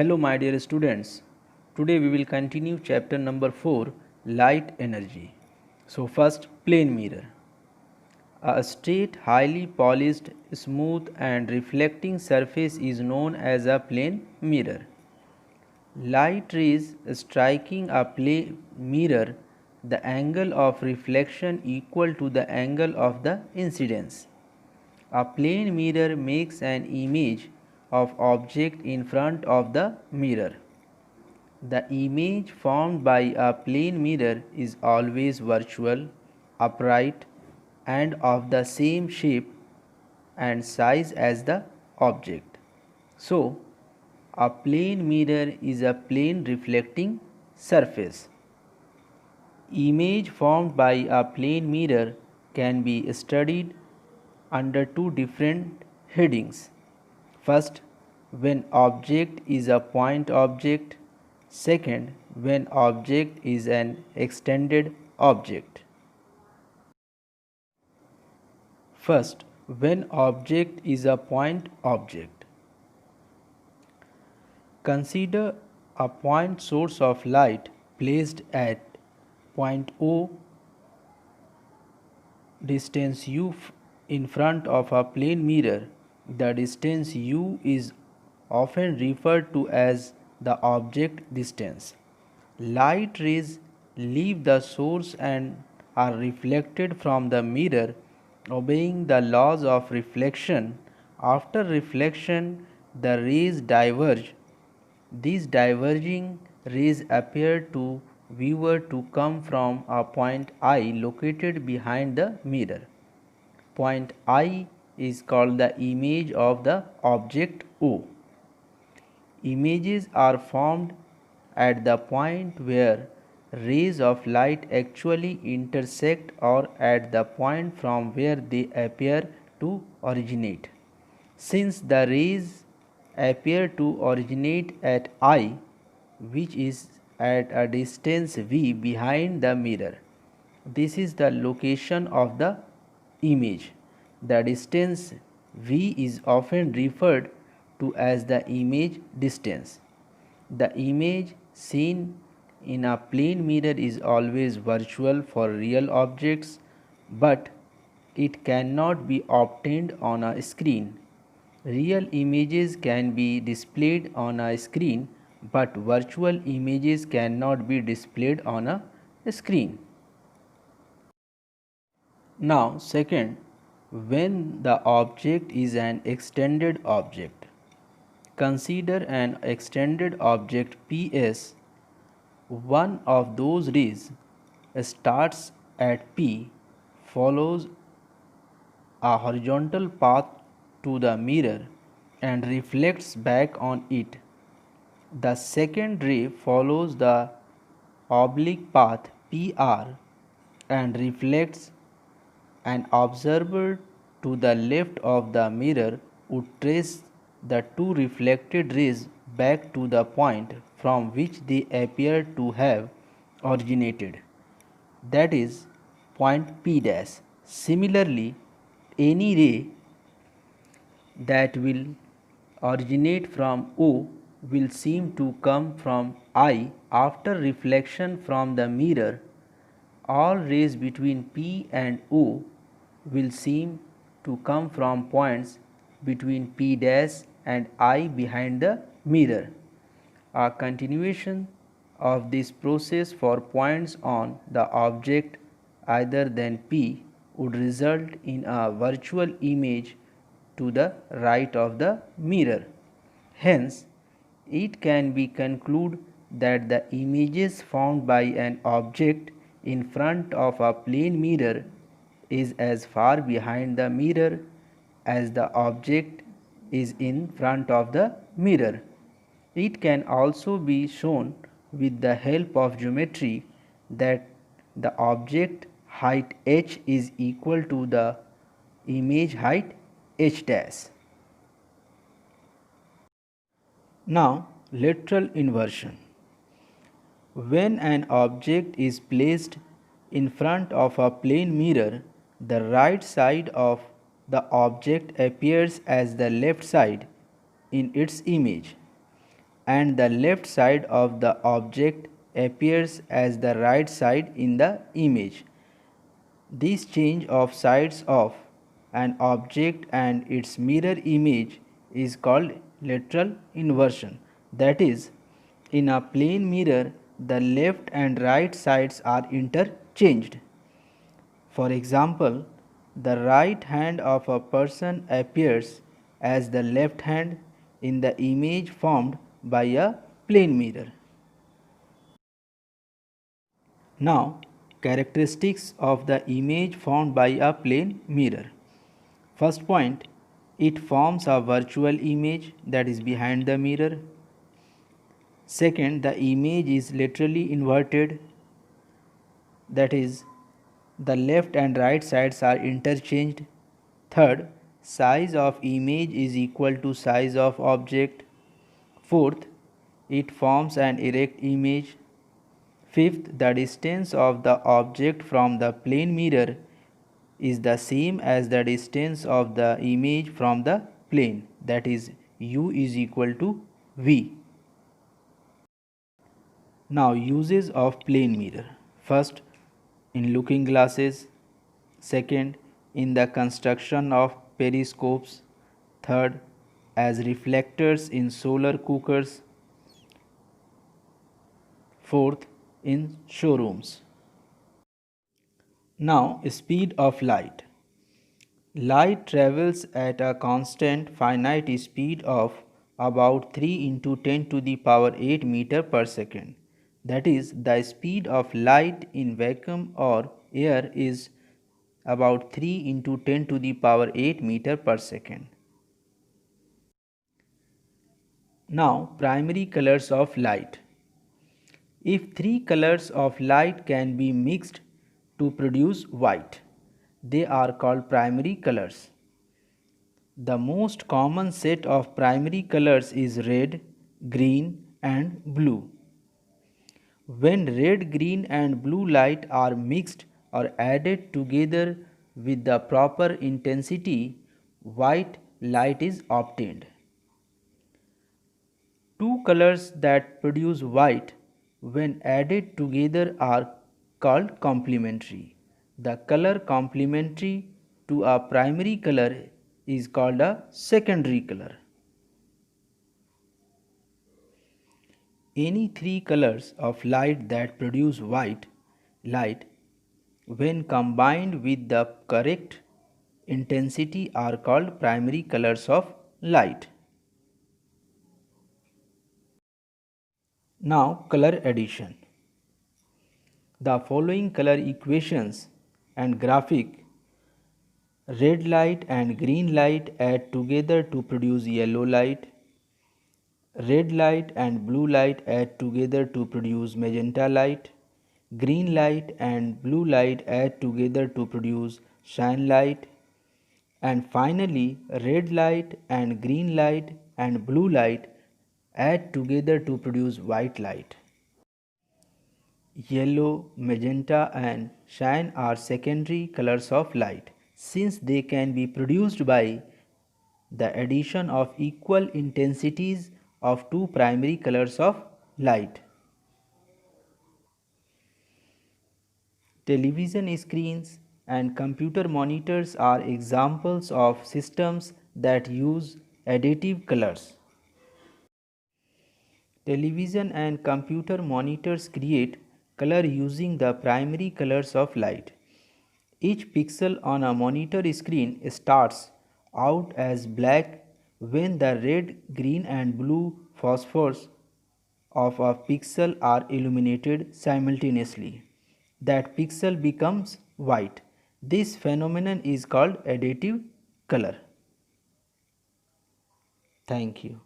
Hello my dear students. Today we will continue chapter number 4, light energy. So first, plane mirror. A straight, highly polished, smooth and reflecting surface is known as a plane mirror. Light rays striking a plane mirror, the angle of reflection equal to the angle of the incidence. A plane mirror makes an image of object in front of the mirror. The image formed by a plane mirror is always virtual, upright, and of the same shape and size as the object. So, a plane mirror is a plane reflecting surface. Image formed by a plane mirror can be studied under two different headings. First, when object is a point object. Second, when object is an extended object. First, when object is a point object. Consider a point source of light placed at point O, distance u in front of a plane mirror. The distance u is often referred to as the object distance. Light rays leave the source and are reflected from the mirror, obeying the laws of reflection. After reflection, the rays diverge. These diverging rays appear to viewer to come from a point I located behind the mirror. Point I is called the image of the object O. Images are formed at the point where rays of light actually intersect or at the point from where they appear to originate. Since the rays appear to originate at I, which is at a distance v behind the mirror, this is the location of the image. The distance v is often referred to as the image distance. The image seen in a plane mirror is always virtual for real objects, but it cannot be obtained on a screen. Real images can be displayed on a screen, but virtual images cannot be displayed on a screen. Now, second, when the object is an extended object. Consider an extended object PS. One of those rays starts at P, follows a horizontal path to the mirror and reflects back on it. The second ray follows the oblique path PR and reflects. An observer to the left of the mirror would trace the two reflected rays back to the point from which they appear to have originated, that is, point P dash. Similarly, any ray that will originate from O will seem to come from I after reflection from the mirror. All rays between P and O will seem to come from points between P dash and I behind the mirror. A continuation of this process for points on the object other than P would result in a virtual image to the right of the mirror. Hence, it can be concluded that the images found by an object in front of a plane mirror is as far behind the mirror as the object is in front of the mirror. It can also be shown with the help of geometry that the object height h is equal to the image height h dash. Now, lateral inversion. When an object is placed in front of a plane mirror, the right side of the object appears as the left side in its image. and the left side of the object appears as the right side in the image. This change of sides of an object and its mirror image is called lateral inversion. That is, in a plane mirror, the left and right sides are interchanged. For example, the right hand of a person appears as the left hand in the image formed by a plane mirror. Now, characteristics of the image formed by a plane mirror. First point, it forms a virtual image that is behind the mirror. Second, the image is laterally inverted, that is, the left and right sides are interchanged. Third, size of image is equal to size of object. Fourth, it forms an erect image. Fifth, the distance of the object from the plane mirror is the same as the distance of the image from the plane, that is u is equal to v. Now, uses of plane mirror. First, in looking glasses. Second, in the construction of periscopes. Third, as reflectors in solar cookers. Fourth, in showrooms. Now, speed of light. Light travels at a constant finite speed of about 3 into 10 to the power 8 meter per second. That is, the speed of light in vacuum or air is about 3 into 10 to the power 8 meter per second. Now, primary colors of light. If three colors of light can be mixed to produce white, they are called primary colors. The most common set of primary colors is red, green, and blue. When red, green, and blue light are mixed or added together with the proper intensity, white light is obtained. Two colors that produce white when added together are called complementary. The color complementary to a primary color is called a secondary color. Any three colors of light that produce white light when combined with the correct intensity are called primary colors of light. Now, color addition. The following color equations and graphic, red light and green light add together to produce yellow light. Red light and blue light add together to produce magenta light. Green light and blue light add together to produce cyan light. And finally, red light and green light and blue light add together to produce white light. Yellow, magenta, and cyan are secondary colors of light, since they can be produced by the addition of equal intensities of two primary colors of light. Television screens and computer monitors are examples of systems that use additive colors. Television and computer monitors create color using the primary colors of light. Each pixel on a monitor screen starts out as black when the red, green, and blue phosphors of a pixel are illuminated simultaneously. That pixel becomes white. This phenomenon is called additive color. Thank you.